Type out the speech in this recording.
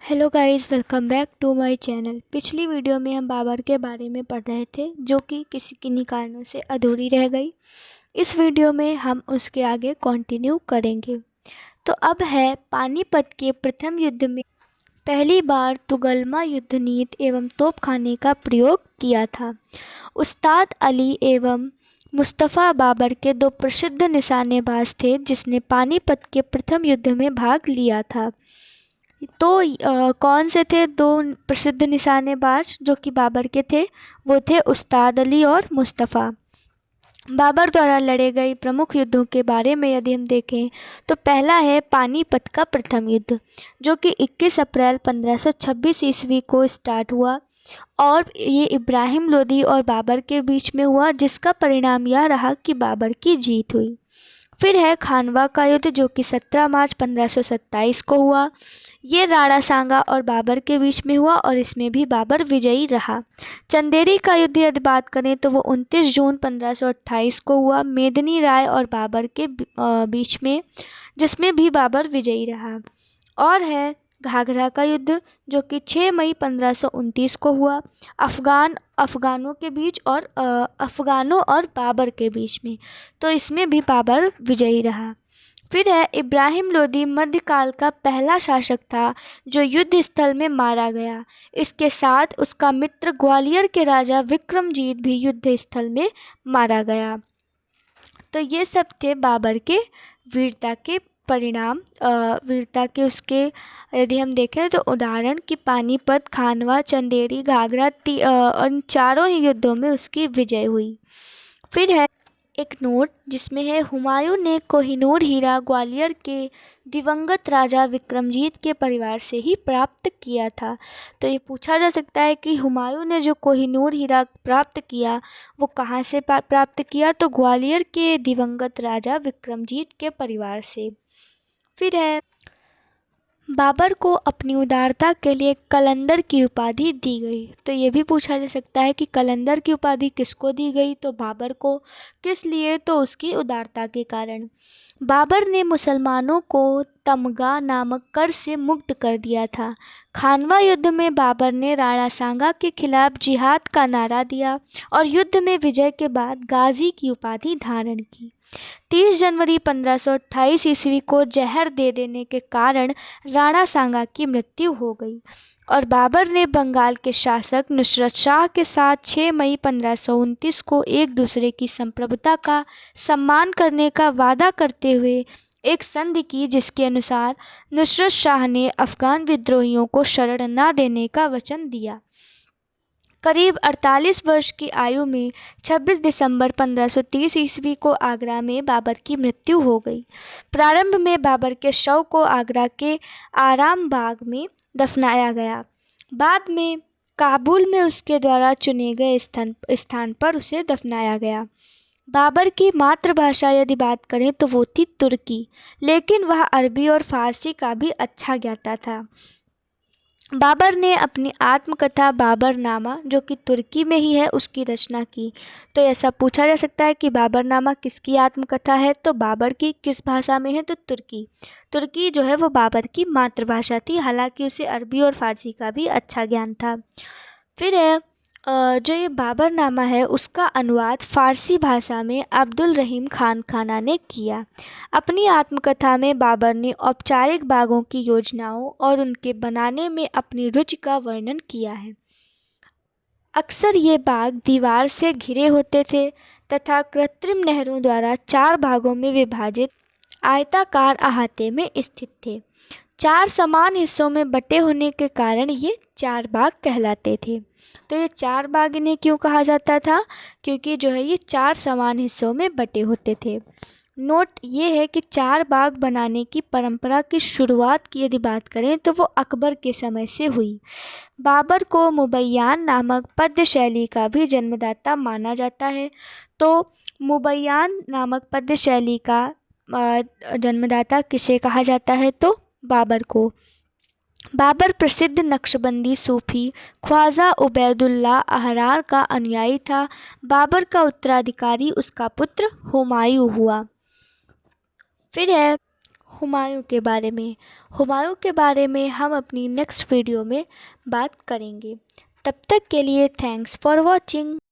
Hello guys, welcome back to my channel. पिछली video में हम बाबर के बारे में पढ़ रहे थे जो कि किसी किन्हीं कारणों से अधूरी रह गई। इस वीडियो में हम उसके आगे कंटिन्यू करेंगे। तो अब है पानीपत के प्रथम युद्ध में पहली बार तुगलमा युद्ध नीति एवं तोपखाने का प्रयोग किया था। उस्ताद अली एवं मुस्तफ़ा बाबर के दो प्रसिद्ध निशानेबाज थे जिसने पानीपत के प्रथम युद्ध में भाग लिया था। तो कौन से थे दो प्रसिद्ध निशानेबाज जो कि बाबर के थे? वो थे उस्ताद अली और मुस्तफ़ा। बाबर द्वारा लड़े गए प्रमुख युद्धों के बारे में यदि हम देखें तो पहला है पानीपत का प्रथम युद्ध जो कि 21 अप्रैल 1526 ईस्वी को स्टार्ट हुआ और ये इब्राहिम लोदी और बाबर के बीच में हुआ, जिसका परिणाम यह रहा कि बाबर की जीत हुई। फिर है खानवा का युद्ध जो कि 17 मार्च 1527 को हुआ। ये राणा सांगा और बाबर के बीच में हुआ और इसमें भी बाबर विजयी रहा। चंदेरी का युद्ध यदि बात करें तो वो 29 जून 1528 को हुआ मेदिनी राय और बाबर के बीच में, जिसमें भी बाबर विजयी रहा। और है घाघरा का युद्ध जो कि 6 मई 1529 को हुआ अफ़गानों के बीच और अफ़गानों और बाबर के बीच में, तो इसमें भी बाबर विजयी रहा। फिर है इब्राहिम लोदी मध्यकाल का पहला शासक था जो युद्ध स्थल में मारा गया। इसके साथ उसका मित्र ग्वालियर के राजा विक्रमजीत भी युद्ध स्थल में मारा गया। तो ये सब थे बाबर के वीरता के परिणाम, वीरता के उसके यदि हम देखें तो उदाहरण कि पानीपत, खानवा, चंदेरी, घाघरा उन चारों ही युद्धों में उसकी विजय हुई। फिर है एक नोट जिसमें है हुमायूं ने कोहिनूर हीरा ग्वालियर के दिवंगत राजा विक्रमजीत के परिवार से ही प्राप्त किया था। तो ये पूछा जा सकता है कि हुमायूं ने जो कोहिनूर हीरा प्राप्त किया वो कहाँ से प्राप्त किया? तो ग्वालियर के दिवंगत राजा विक्रमजीत के परिवार से। फिर है बाबर को अपनी उदारता के लिए कलंदर की उपाधि दी गई। तो ये भी पूछा जा सकता है कि कलंदर की उपाधि किसको दी गई? तो बाबर को। किस लिए? तो उसकी उदारता के कारण। बाबर ने मुसलमानों को तमगा नामक कर से मुक्त कर दिया था। खानवा युद्ध में बाबर ने राणा सांगा के खिलाफ जिहाद का नारा दिया और युद्ध में विजय के बाद गाजी की उपाधि धारण की। 30 जनवरी 1528 ईस्वी को जहर दे देने के कारण राणा सांगा की मृत्यु हो गई और बाबर ने बंगाल के शासक नुसरत शाह के साथ 6 मई 1529 को एक दूसरे की संप्रभुता का सम्मान करने का वादा करते हुए एक संधि की, जिसके अनुसार नुसरत शाह ने अफ़गान विद्रोहियों को शरण न देने का वचन दिया। करीब 48 वर्ष की आयु में 26 दिसंबर 1530 ईस्वी को आगरा में बाबर की मृत्यु हो गई। प्रारंभ में बाबर के शव को आगरा के आराम बाग में दफनाया गया। बाद में काबुल में उसके द्वारा चुने गए स्थान पर उसे दफनाया गया। बाबर की मातृभाषा यदि बात करें तो वो थी तुर्की, लेकिन वह अरबी और फारसी का भी अच्छा ज्ञाता था। बाबर ने अपनी आत्मकथा बाबरनामा जो कि तुर्की में ही है उसकी रचना की। तो ऐसा पूछा जा सकता है कि बाबरनामा किसकी आत्मकथा है? तो बाबर की। किस भाषा में है? तो तुर्की। तुर्की जो है वो बाबर की मातृभाषा थी, हालांकि उसे अरबी और फारसी का भी अच्छा ज्ञान था। फिर है जो ये बाबरनामा है उसका अनुवाद फ़ारसी भाषा में अब्दुल रहीम खान खाना ने किया। अपनी आत्मकथा में बाबर ने औपचारिक बागों की योजनाओं और उनके बनाने में अपनी रुचि का वर्णन किया है। अक्सर ये बाग दीवार से घिरे होते थे तथा कृत्रिम नहरों द्वारा 4 भागों में विभाजित आयताकार अहाते में स्थित थे। 4 समान हिस्सों में बटे होने के कारण ये 4 बाग कहलाते थे। तो ये 4 बाग इन्हें क्यों कहा जाता था? क्योंकि जो है ये 4 समान हिस्सों में बटे होते थे। नोट ये है कि 4 बाग बनाने की परंपरा की शुरुआत की यदि बात करें तो वो अकबर के समय से हुई। बाबर को मुबैयान नामक पद्य शैली का भी जन्मदाता माना जाता है। तो मुबैयान नामक पद्य शैली का जन्मदाता किसे कहा जाता है? तो बाबर को। बाबर प्रसिद्ध नक्शबंदी सूफी ख्वाजा उबैदुल्ला अहरार का अनुयायी था। बाबर का उत्तराधिकारी उसका पुत्र हुमायूं हुआ। फिर है हुमायूं के बारे में। हुमायूं के बारे में हम अपनी नेक्स्ट वीडियो में बात करेंगे। तब तक के लिए थैंक्स फॉर वॉचिंग।